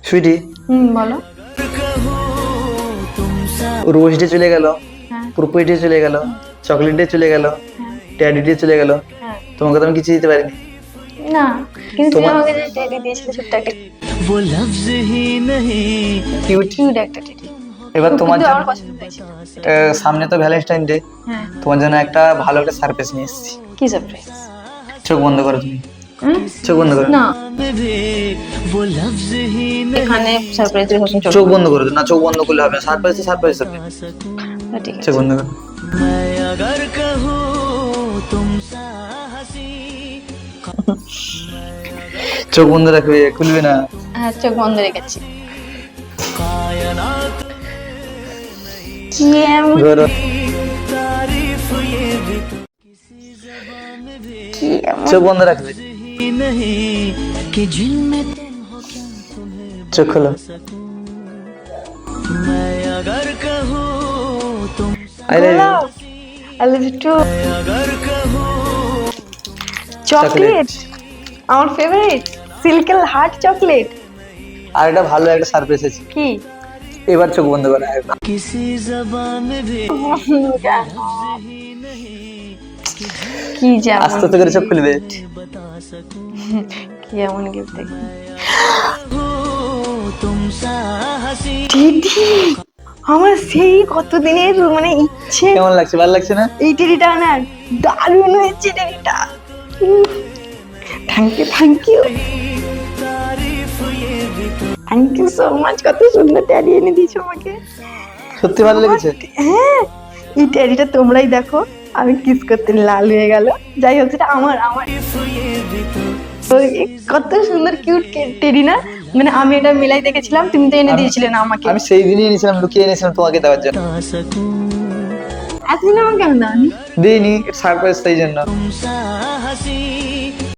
সুইটি, বলো। Rose day চলে গেল, হ্যাঁ প্রপোজ ডে চলে গেল, চকলেট ডে চলে গেল, হ্যাঁ ট্যাডি ডে চলে গেল, হ্যাঁ। তোমাকে তো আমি কিছু দিতে পারিনি। না, কিন্তু তুমি তোমার আমাকে যে টেডি দিয়েছিলে ছোট্ট একটা वो लफ्ज ही नहीं কিউট। কিউট একটা টেডি, এবার তোমার কিন্তু জন্য আমার পছন্দ হয়েছিল। সামনে তো ভ্যালেন্টাইন ডে, হ্যাঁ, তোমার জন্য একটা ভালো একটা সারপ্রাইজ নিয়ে এসেছি। কি সারপ্রাইজ? চোখ বন্ধ করো তুমি, চোখ বন্ধ করো। না, में भी वो लफ्ज ही नहीं এখানে সারপ্রাইজ এর হোসেন চোখ বন্ধ করো না, চোখ বন্ধ করলে হবে না, সারপ্রাইজ তো সারপ্রাইজ হবে। सकूं ঠিক আছে। চোখ বন্ধ করো। मैं अगर कहूँ तुम सा हंसी চোখ বন্ধ রাখবে, খুলবে না। হ্যাঁ, চোখ বন্ধ রেখেছি। कायनात কি এমন ধরো। तारीफ ये भी तो किसी ज़बान में भी কি এমন চোখ বন্ধ রাখবে, ही नहीं कि जिनमें तुम हो क्या तुम्हें চোখ খোলো। सकूं मैं अगर कहूँ तुम I love you. গোলাপ, আই লাভ ইউ টু। अगर कहूँ চকলেট, আমার ফেভারিট সিল্কেল হার্ট চকলেট। আর একটা ভালো একটা সারপ্রাইজ আছে, কি এবার চোখ বন্ধ করো একবার। किसी ज़बान में भी কি যেমন আস্তে আস্তে করে চোখ খুলবে। बता सकूं কি এমন গিফট দেখি। तुम सा हंसी টেডি, আমার সেই কতদিনের মানে ইচ্ছে কেমন লাগছে, ভালো লাগছে না? এই টেডিটা আনার। দারুণ হয়েছে টেডিটা। থ্যাংক ইউ, থ্যাংক ইউ, तारीफ ये भी तो থ্যাংক ইউ সো মাচ। কত সুন্দর টেডি এনে দিয়েছো আমাকে। সত্যি ভালো লেগেছে? হ্যাঁ, এই টেডিটা তোমরাই দেখো, আমি কিস করতে লাল হয়ে গেল। যাই হোক, সেটা আমার আমার ये भी तो তো কত সুন্দর কিউট টেডি না? মানে আমি এটা মেলাই দেখেছিলাম, তুমি তো এনে দিয়েছিলে না আমাকে। আমি সেই দিনই এনেছিলাম, লুকিয়ে এনেছিলাম তোমাকে দেওয়ার জন্য। बता सकूं এতদিন আমাকে কেন দাওনি? দিইনি, সারপ্রাইজ তাই জন্য। तुम सा हंसी